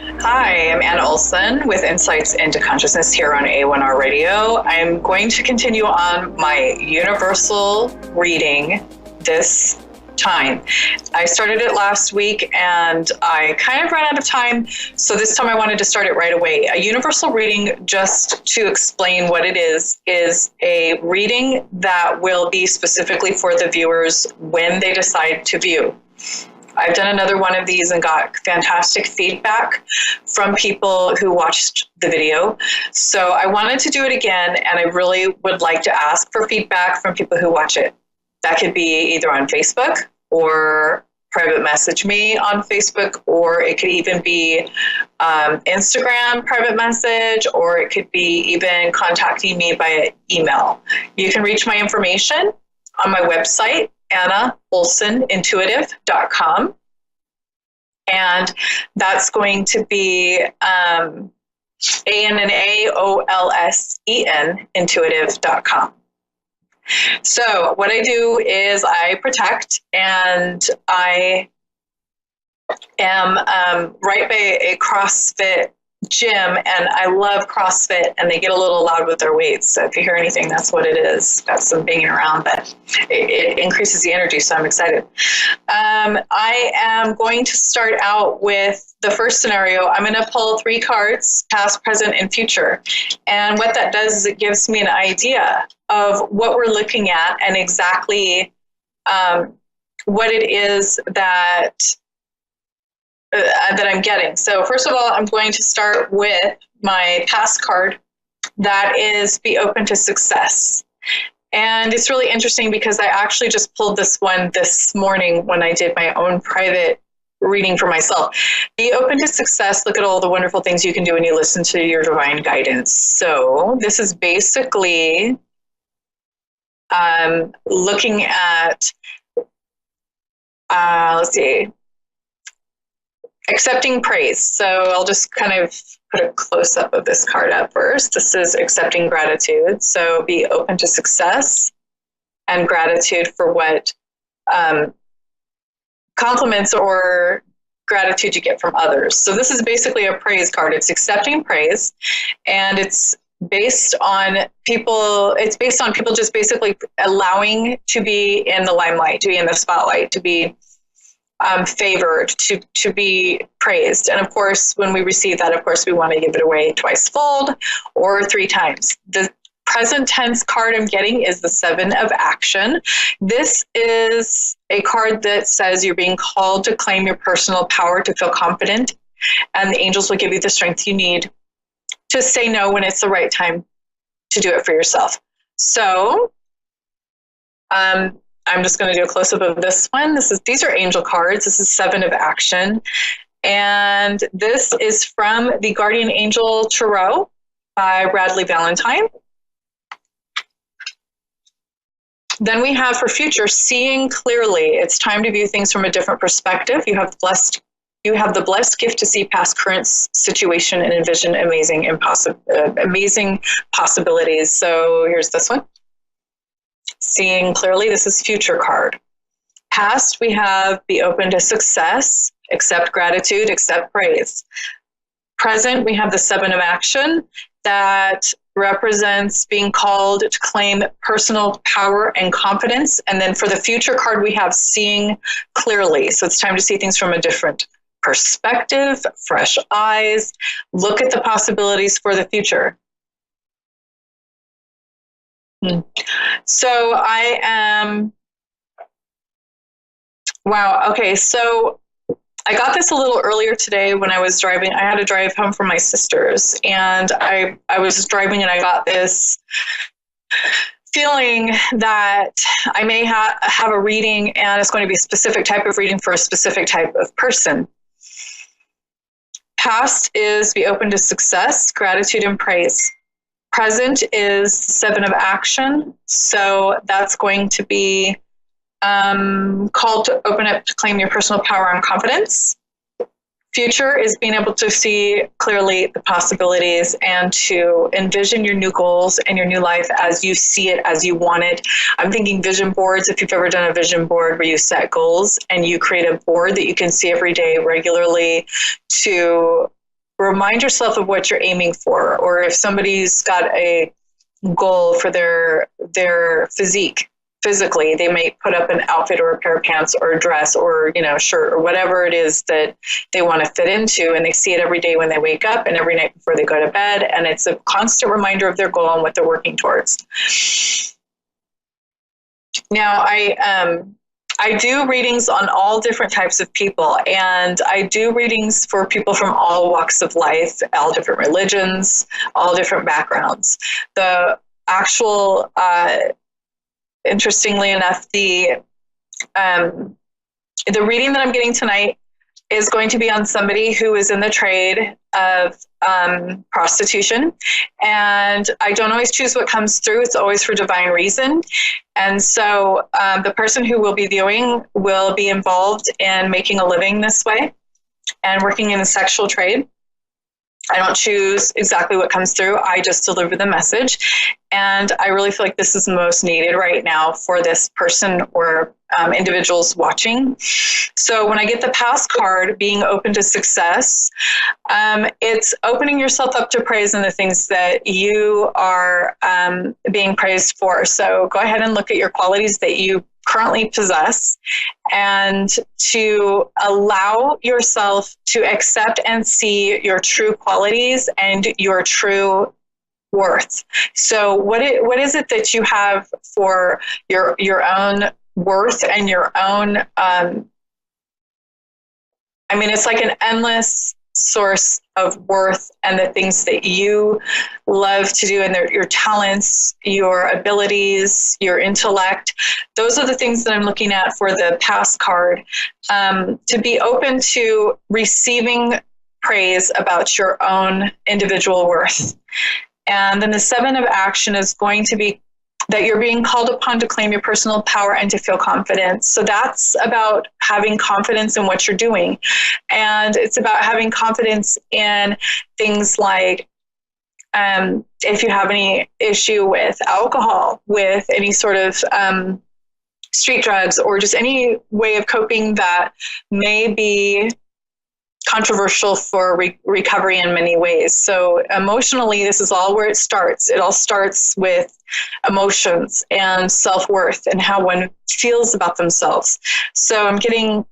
Hi, I'm Anna Olsen with Insights into Consciousness here on A1R Radio. I'm going to continue on my universal reading this time. I started it last week and I kind of ran out of time, so this time I wanted to start it right away. A universal reading, just to explain what it is a reading that will be specifically for the viewers when they decide to view. I've done another one of these and got fantastic feedback from people who watched the video. So I wanted to do it again, and I really would like to ask for feedback from people who watch it. That could be either on Facebook or private message me on Facebook, or it could even be Instagram private message, or it could be even contacting me by email. You can reach my information on my website, AnnaOlsenIntuitive.com. And that's going to be ANNAOLSEN intuitive.com. So what I do is I protect, and I am right by a CrossFit gym, and I love CrossFit, and they get a little loud with their weights. So if you hear anything, that's what it is. Got some banging around, but it increases the energy, so I'm excited. I am going to start out with the first scenario. I'm going to pull 3 cards, past, present, and future. And what that does is it gives me an idea of what we're looking at and exactly what it is that I'm getting. So first of all, I'm going to start with my past card. That is be open to success. And it's really interesting because I actually just pulled this one this morning when I did my own private reading for myself. Be open to success. Look at all the wonderful things you can do when you listen to your divine guidance. So this is basically looking at, let's see, accepting praise. So I'll just kind of put a close-up of this card up first. This is accepting gratitude. So be open to success and gratitude for what compliments or gratitude you get from others. So this is basically a praise card. It's accepting praise, and it's based on people just basically allowing to be in the limelight, to be in the spotlight, to be favored, to be praised. And of course, when we receive that, of course, we want to give it away twice fold or 3 times. The present tense card I'm getting is the 7 of action. This is a card that says you're being called to claim your personal power, to feel confident, and the angels will give you the strength you need to say no when it's the right time to do it for yourself. So, I'm just going to do a close-up of this one. These are angel cards. This is 7 of action. And this is from the Guardian Angel Tarot by Bradley Valentine. Then we have for future, seeing clearly. It's time to view things from a different perspective. You have the blessed gift to see past current situation and envision amazing possibilities. So here's this one. Seeing clearly, this is future card. Past, we have be open to success, accept gratitude, accept praise. Present, we have the 7 of action that represents being called to claim personal power and confidence. And then for the future card, we have seeing clearly. So it's time to see things from a different perspective, fresh eyes, look at the possibilities for the future. So I am, wow, okay, so I got this a little earlier today when I was driving. I had to drive home from my sister's, and I was driving and I got this feeling that I may have a reading, and it's going to be a specific type of reading for a specific type of person. Past is be open to success, gratitude, and praise. Present is 7 of action, so that's going to be called to open up to claim your personal power and confidence. Future is being able to see clearly the possibilities and to envision your new goals and your new life as you see it, as you want it. I'm thinking vision boards. If you've ever done a vision board where you set goals and you create a board that you can see every day regularly to remind yourself of what you're aiming for, or if somebody's got a goal for their physique. Physically, they may put up an outfit or a pair of pants or a dress or, shirt or whatever it is that they want to fit into. And they see it every day when they wake up and every night before they go to bed. And it's a constant reminder of their goal and what they're working towards. Now, I do readings on all different types of people, and I do readings for people from all walks of life, all different religions, all different backgrounds. The actual, interestingly enough, the reading that I'm getting tonight is going to be on somebody who is in the trade of prostitution. And I don't always choose what comes through. It's always for divine reason. And so the person who will be viewing will be involved in making a living this way and working in the sexual trade. I don't choose exactly what comes through. I just deliver the message. And I really feel like this is most needed right now for this person or individuals watching. So when I get the past card, being open to success, it's opening yourself up to praise and the things that you are being praised for. So go ahead and look at your qualities that you currently possess and to allow yourself to accept and see your true qualities and your true worth. So what is it that you have for your own worth and your own, it's like an endless source of worth and the things that you love to do and your talents, your abilities, your intellect. Those are the things that I'm looking at for the past card. To be open to receiving praise about your own individual worth. And then the 7 of action is going to be that you're being called upon to claim your personal power and to feel confident. So that's about having confidence in what you're doing. And it's about having confidence in things like if you have any issue with alcohol, with any sort of street drugs, or just any way of coping that may be controversial for recovery in many ways. So emotionally, this is all where it starts. It all starts with emotions and self-worth and how one feels about themselves. So I'm getting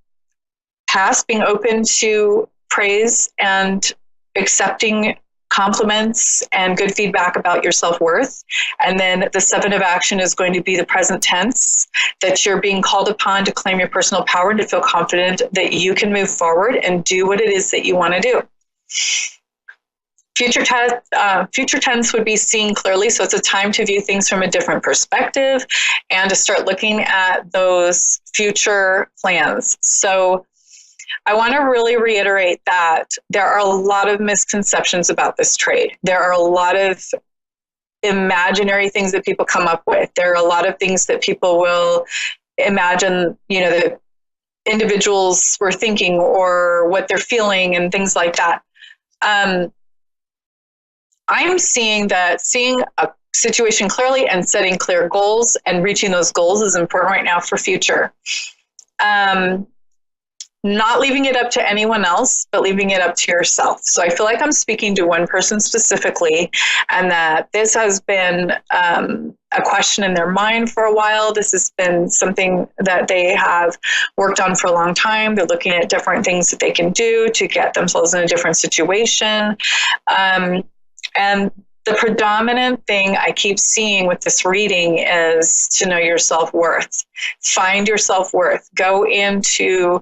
past being open to praise and accepting compliments and good feedback about your self-worth. And then the 7 of action is going to be the present tense, that you're being called upon to claim your personal power and to feel confident that you can move forward and do what it is that you want to do. Future tense would be seeing clearly. So it's a time to view things from a different perspective and to start looking at those future plans. So I want to really reiterate that there are a lot of misconceptions about this trade. There are a lot of imaginary things that people come up with. There are a lot of things that people will imagine, the individuals were thinking or what they're feeling and things like that. I'm seeing a situation clearly and setting clear goals and reaching those goals is important right now for future. Not leaving it up to anyone else, but leaving it up to yourself. So I feel like I'm speaking to one person specifically, and that this has been a question in their mind for a while. This has been something that they have worked on for a long time. They're looking at different things that they can do to get themselves in a different situation. And the predominant thing I keep seeing with this reading is to know your self-worth. Find your self-worth. Go into,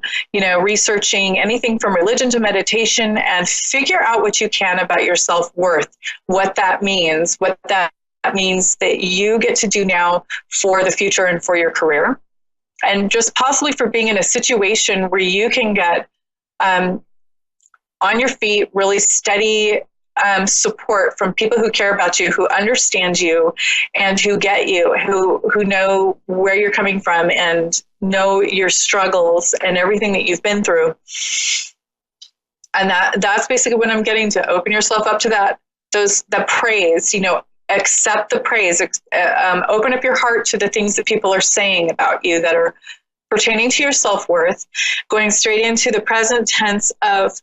researching anything from religion to meditation and figure out what you can about your self-worth, what that means that you get to do now for the future and for your career. And just possibly for being in a situation where you can get on your feet, really steady support from people who care about you, who understand you and who get you, who know where you're coming from and know your struggles and everything that you've been through. And that's basically what I'm getting, to open yourself up to that praise, accept the praise, open up your heart to the things that people are saying about you that are pertaining to your self-worth, going straight into the present tense of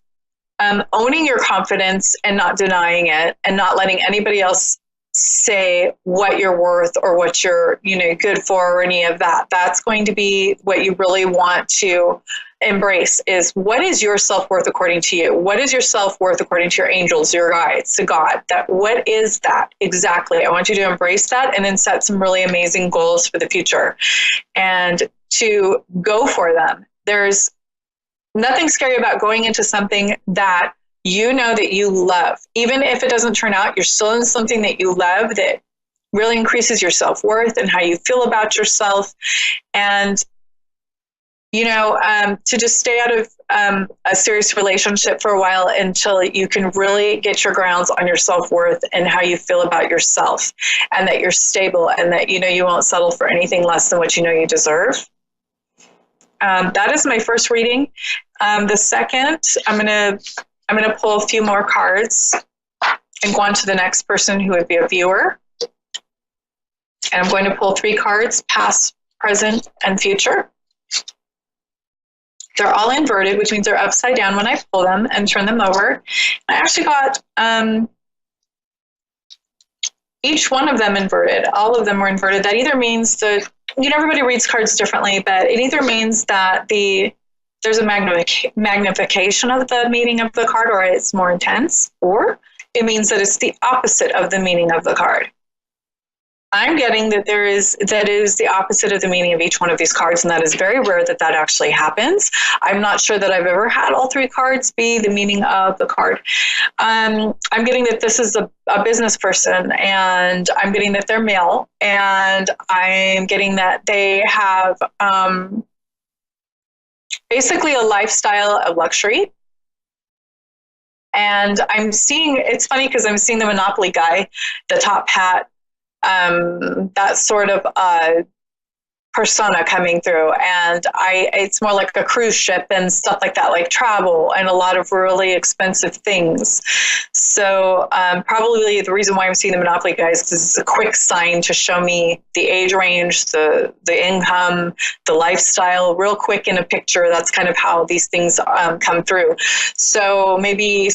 owning your confidence and not denying it, and not letting anybody else say what you're worth or what you're, good for, or any of that. That's going to be what you really want to embrace, is what is your self-worth according to you? What is your self-worth according to your angels, your guides, to God? What is that exactly? I want you to embrace that and then set some really amazing goals for the future and to go for them. There's nothing scary about going into something that you know that you love. Even if it doesn't turn out, you're still in something that you love that really increases your self-worth and how you feel about yourself. And, to just stay out of a serious relationship for a while until you can really get your grounds on your self-worth and how you feel about yourself, and that you're stable, and that, you won't settle for anything less than what you deserve. That is my first reading. The second, I'm going to pull a few more cards and go on to the next person, who would be a viewer. And I'm going to pull 3 cards, past, present, and future. They're all inverted, which means they're upside down when I pull them and turn them over. I actually got each one of them inverted. All of them were inverted. That either means everybody reads cards differently, but it either means that there's a magnification of the meaning of the card, or it's more intense, or it means that it's the opposite of the meaning of the card. I'm getting that that is the opposite of the meaning of each one of these cards, and that is very rare that actually happens. I'm not sure that I've ever had all 3 cards be the meaning of the card. I'm getting that this is a business person, and I'm getting that they're male, and I'm getting that they have basically a lifestyle of luxury. And I'm seeing, it's funny because I'm seeing the Monopoly guy, the top hat, that sort of persona coming through, and it's more like a cruise ship and stuff like that, like travel and a lot of really expensive things. So probably the reason why I'm seeing the Monopoly guys is it's a quick sign to show me the age range, the income, the lifestyle, real quick in a picture. That's kind of how these things come through. So maybe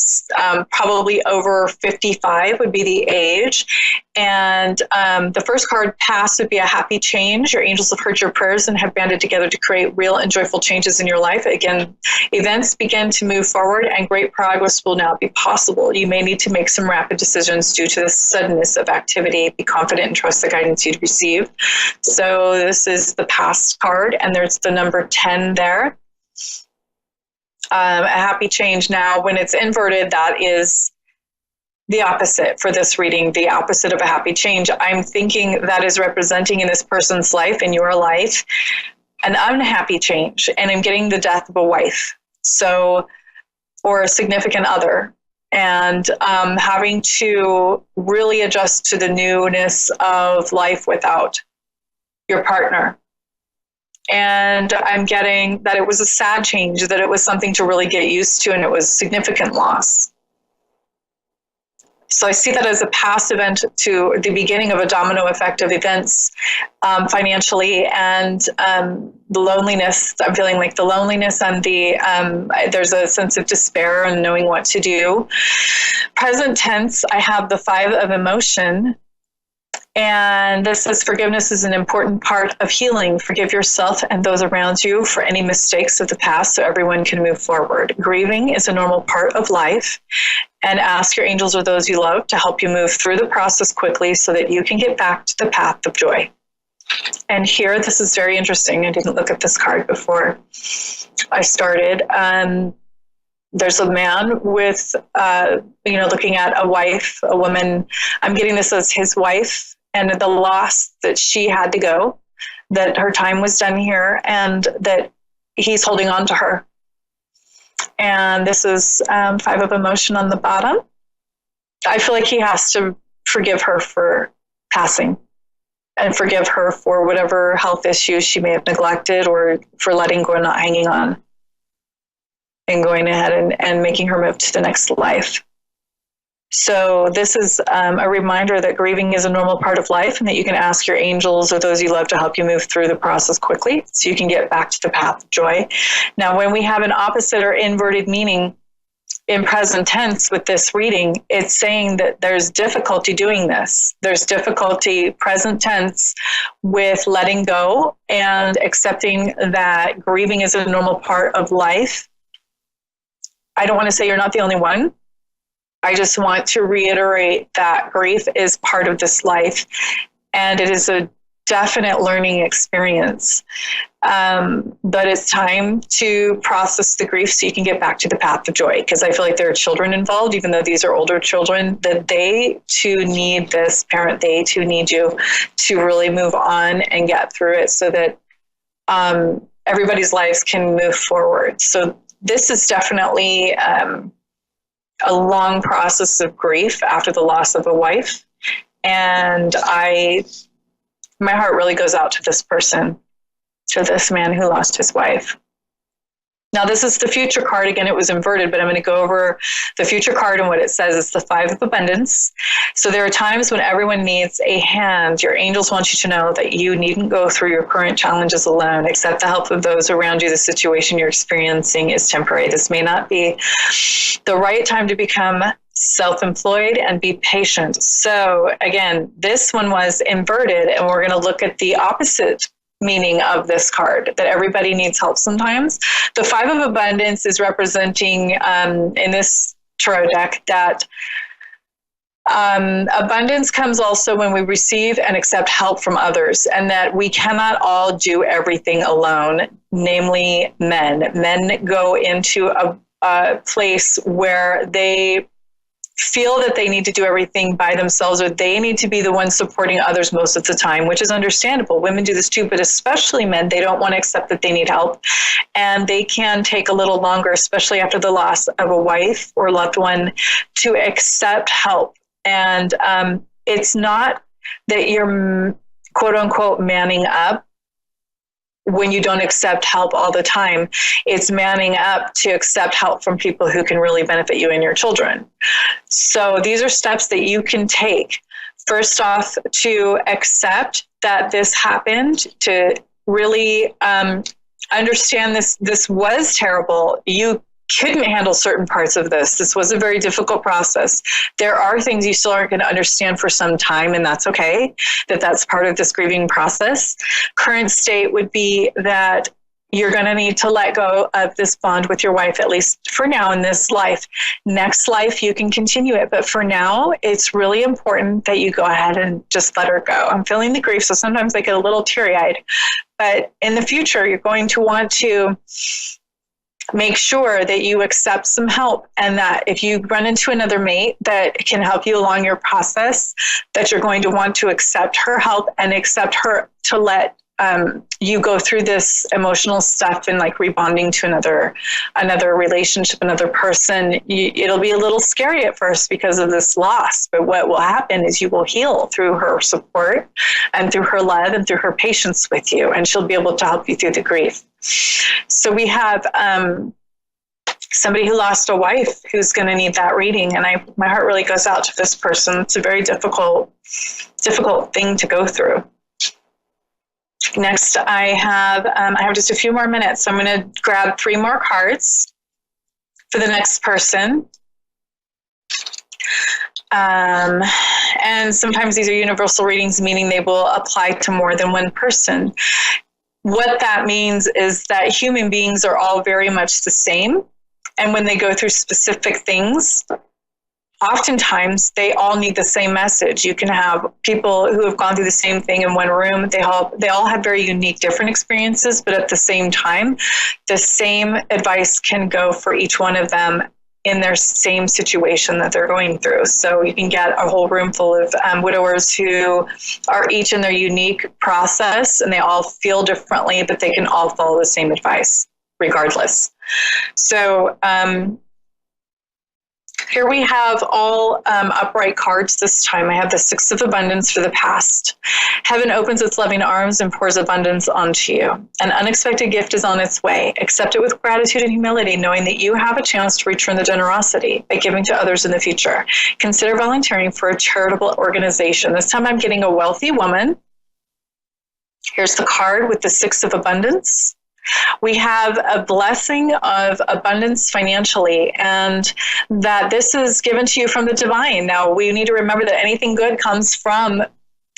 probably over 55 would be the age. And the first card, past, would be a happy change. Your angels have heard your prayers and have banded together to create real and joyful changes in your life. Again, events begin to move forward and great progress will now be possible. You may need to make some rapid decisions due to the suddenness of activity. Be confident and trust the guidance you'd receive. So this is the past card, and there's the number 10 there. A happy change. Now, when it's inverted, that is the opposite for this reading, the opposite of a happy change. I'm thinking that is representing in this person's life, in your life, an unhappy change. And I'm getting the death of a wife, or a significant other, and having to really adjust to the newness of life without your partner. And I'm getting that it was a sad change, that it was something to really get used to, and it was significant loss. So I see that as a past event to the beginning of a domino effect of events financially, and the loneliness. I'm feeling like the loneliness and there's a sense of despair and knowing what to do. Present tense, I have the 5 of emotion. And this says forgiveness is an important part of healing. Forgive yourself and those around you for any mistakes of the past so everyone can move forward. Grieving is a normal part of life. And ask your angels or those you love to help you move through the process quickly so that you can get back to the path of joy. And here, this is very interesting. I didn't look at this card before I started. There's a man with, looking at a wife, a woman. I'm getting this as his wife, and the loss that she had to go, that her time was done here, and that he's holding on to her. And this is 5 of emotion on the bottom. I feel like he has to forgive her for passing, and forgive her for whatever health issues she may have neglected, or for letting go and not hanging on, and going ahead and making her move to the next life. So this is a reminder that grieving is a normal part of life, and that you can ask your angels or those you love to help you move through the process quickly so you can get back to the path of joy. Now, when we have an opposite or inverted meaning, in present tense with this reading, it's saying that there's difficulty doing this. There's difficulty, present tense, with letting go and accepting that grieving is a normal part of life. I don't want to say you're not the only one. I just want to reiterate that grief is part of this life, and it is a definite learning experience. But it's time to process the grief so you can get back to the path of joy. Because I feel like there are children involved, even though these are older children, that they too need this parent. They too need you to really move on and get through it so that everybody's lives can move forward. So this is definitely a long process of grief after the loss of a wife. And my heart really goes out to this person, to this man who lost his wife. Now, this is the future card. Again, it was inverted, but I'm going to go over the future card and what it says. It's the Five of Abundance. So there are times when everyone needs a hand. Your angels want you to know that you needn't go through your current challenges alone. Accept the help of those around you. The situation you're experiencing is temporary. This may not be the right time to become self-employed, and be patient. So again, this one was inverted, and we're going to look at the opposite meaning of this card, that everybody needs help sometimes. The Five of Abundance is representing in this tarot deck that abundance comes also when we receive and accept help from others, and that we cannot all do everything alone, namely men. Men go into a place where they feel that they need to do everything by themselves, or they need to be the ones supporting others most of the time, which is understandable. Women do this too, but especially men, they don't want to accept that they need help. And they can take a little longer, especially after the loss of a wife or loved one, to accept help. And it's not that you're quote unquote manning up when you don't accept help all the time. It's manning up to accept help from people who can really benefit you and your children. So these are steps that you can take. First off, to accept that this happened, to really understand this was terrible. You couldn't handle certain parts of this. This was a very difficult process. There are things you still aren't going to understand for some time, and that's okay. That's part of this grieving process. Current state would be that you're going to need to let go of this bond with your wife, at least for now in this life. Next life, you can continue it. But for now, it's really important that you go ahead and just let her go. I'm feeling the grief, so sometimes I get a little teary-eyed. But in the future, you're going to want to make sure that you accept some help, and that if you run into another mate that can help you along your process, that you're going to want to accept her help and accept her to let you go through this emotional stuff and like rebonding to another relationship, another person. It'll be a little scary at first because of this loss, but what will happen is you will heal through her support and through her love and through her patience with you, and she'll be able to help you through the grief. So we have somebody who lost a wife who's going to need that reading, and my heart really goes out to this person. It's a very difficult thing to go through. Next, I have just a few more minutes, so I'm going to grab 3 more cards for the next person. And sometimes these are universal readings, meaning they will apply to more than one person. What that means is that human beings are all very much the same. And when they go through specific things, oftentimes they all need the same message. You can have people who have gone through the same thing in one room. They all have very unique, different experiences, but at the same time, the same advice can go for each one of them in their same situation that they're going through. So you can get a whole room full of widowers who are each in their unique process, and they all feel differently, but they can all follow the same advice regardless. So here we have all upright cards this time. I have the Six of Abundance for the past. Heaven opens its loving arms and pours abundance onto you. An unexpected gift is on its way. Accept it with gratitude and humility, knowing that you have a chance to return the generosity by giving to others in the future. Consider volunteering for a charitable organization. This time I'm getting a wealthy woman. Here's the card with the Six of Abundance. We have a blessing of abundance financially, and that this is given to you from the divine. Now, we need to remember that anything good comes from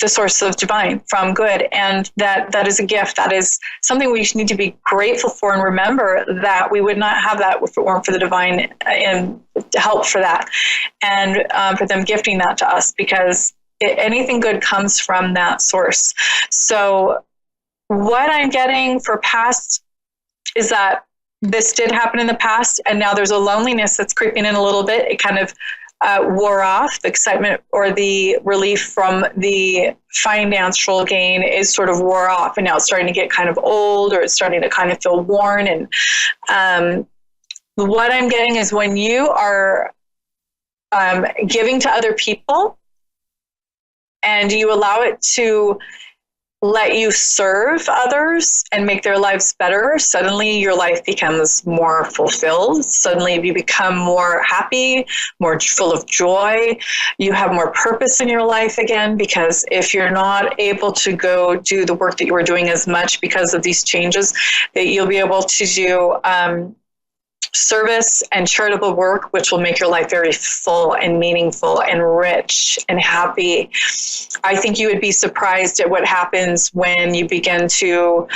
the source of divine, from good, and that is a gift. That is something we need to be grateful for, and remember that we would not have that if it weren't for the divine and help for that, and for them gifting that to us, because anything good comes from that source. So what I'm getting for past is that this did happen in the past, and now there's a loneliness that's creeping in a little bit. It kind of wore off. The excitement or the relief from the financial gain is sort of wore off, and now it's starting to get kind of old, or it's starting to kind of feel worn. And what I'm getting is when you are giving to other people and you allow it to let you serve others and make their lives better, suddenly your life becomes more fulfilled. Suddenly you become more happy, more full of joy. You have more purpose in your life again, because if you're not able to go do the work that you were doing as much because of these changes, that you'll be able to do service and charitable work, which will make your life very full and meaningful and rich and happy. I think you would be surprised at what happens when you begin to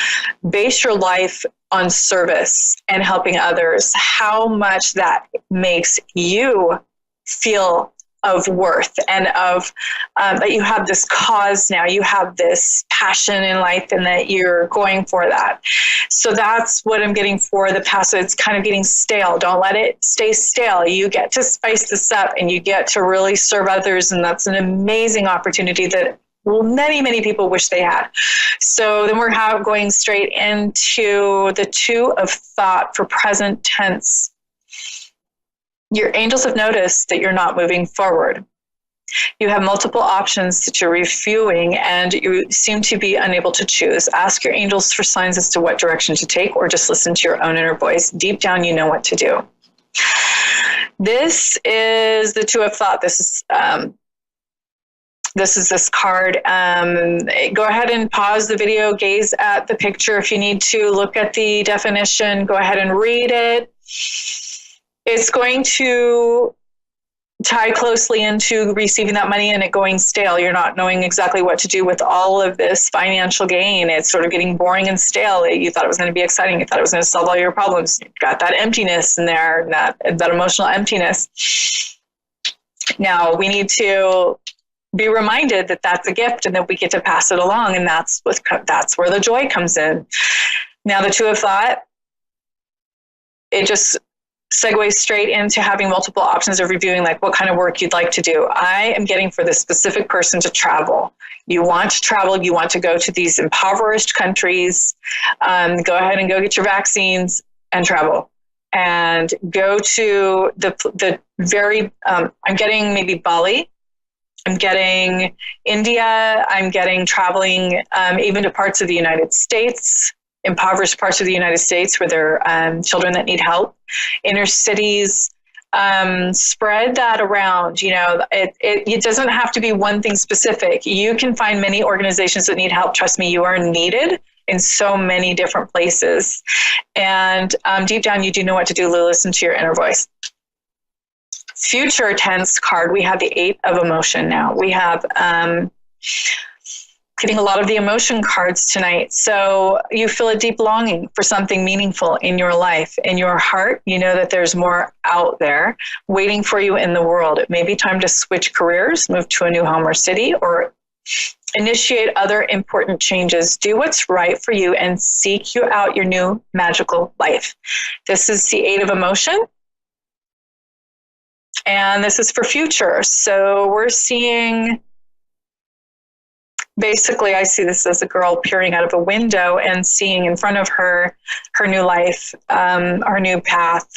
base your life on service and helping others, how much that makes you feel of worth, and of that you have this cause now, you have this passion in life, and that you're going for that. So that's what I'm getting for the past. So it's kind of getting stale. Don't let it stay stale. You get to spice this up, and you get to really serve others, and that's an amazing opportunity that many, many people wish they had. So then we're going straight into the Two of Thought for present tense. Your angels have noticed that you're not moving forward. You have multiple options that you're reviewing, and you seem to be unable to choose. Ask your angels for signs as to what direction to take, or just listen to your own inner voice. Deep down, you know what to do. This is the Two of Thought. This is this card. Go ahead and pause the video, gaze at the picture. If you need to look at the definition, go ahead and read it. It's going to tie closely into receiving that money and it going stale. You're not knowing exactly what to do with all of this financial gain. It's sort of getting boring and stale. You thought it was going to be exciting. You thought it was going to solve all your problems. You've got that emptiness in there, that emotional emptiness. Now we need to be reminded that that's a gift, and that we get to pass it along, and that's where the joy comes in. Now the Two of Thought, it just segues straight into having multiple options of reviewing, like what kind of work you'd like to do. I am getting for this specific person to travel. You want to travel. You want to go to these impoverished countries. Go ahead and go get your vaccines and travel. And go to the very, I'm getting maybe Bali. I'm getting India. I'm getting traveling even to parts of the United States, impoverished parts of the United States where there are children that need help, inner cities. Spread that around. You know, it doesn't have to be one thing specific. You can find many organizations that need help. Trust me, you are needed in so many different places. And deep down, you do know what to do. Listen to your inner voice. Future tense card, we have the Eight of Emotion now. We have getting a lot of the emotion cards tonight. So you feel a deep longing for something meaningful in your life, in your heart. You know that there's more out there waiting for you in the world. It may be time to switch careers, move to a new home or city, or initiate other important changes. Do what's right for you and seek you out your new magical life. This is the Eight of Emotion. And this is for future. So we're seeing, basically, I see this as a girl peering out of a window and seeing in front of her her new life, her new path.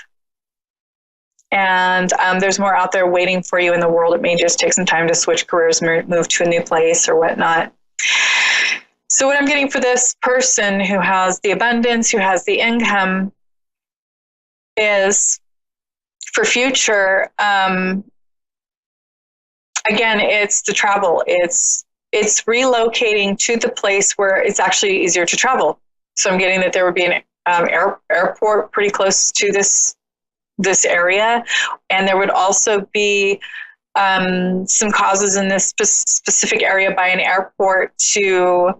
And there's more out there waiting for you in the world. It may just take some time to switch careers, move to a new place or whatnot. So what I'm getting for this person who has the abundance, who has the income, is for future, again, it's the travel. It's relocating to the place where it's actually easier to travel. So I'm getting that there would be airport pretty close to this area. And there would also be some causes in this specific area by an airport to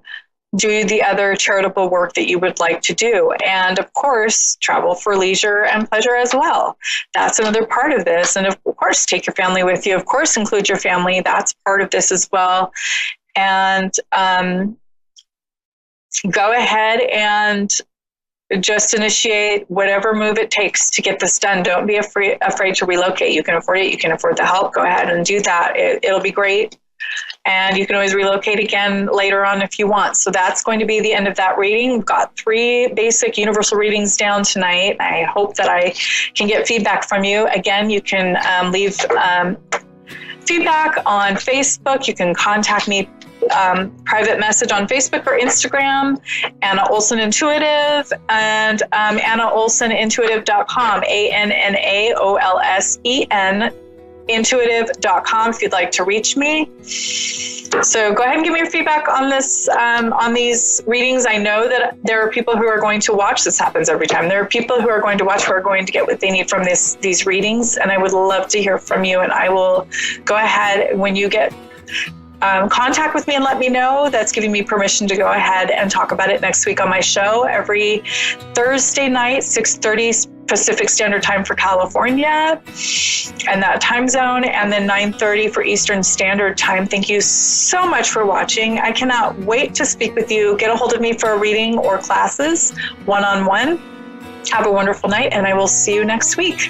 do the other charitable work that you would like to do. And of course, travel for leisure and pleasure as well. That's another part of this. And of course, take your family with you. Of course, include your family. That's part of this as well. And go ahead and just initiate whatever move it takes to get this done. Don't be afraid to relocate. You can afford it. You can afford the help. Go ahead and do that. It'll be great. And you can always relocate again later on if you want. So that's going to be the end of that reading. We've got 3 basic universal readings down tonight. I hope that I can get feedback from you. Again, you can leave feedback on Facebook. You can contact me private message on Facebook or Instagram, Anna Olsen Intuitive, and AnnaOlsenIntuitive.com, ANNAOLSEN intuitive.com if you'd like to reach me. So go ahead and give me your feedback on this, on these readings. I know that there are people who are going to watch. This happens every time. There are people who are going to watch who are going to get what they need from these readings, and I would love to hear from you. And I will go ahead when you get contact with me and let me know. That's giving me permission to go ahead and talk about it next week on my show every Thursday night, 6:30 Pacific Standard Time for California and that time zone, and then 9:30 for Eastern Standard Time. Thank you so much for watching. I cannot wait to speak with you. Get a hold of me for a reading or classes one-on-one. Have a wonderful night, and I will see you next week.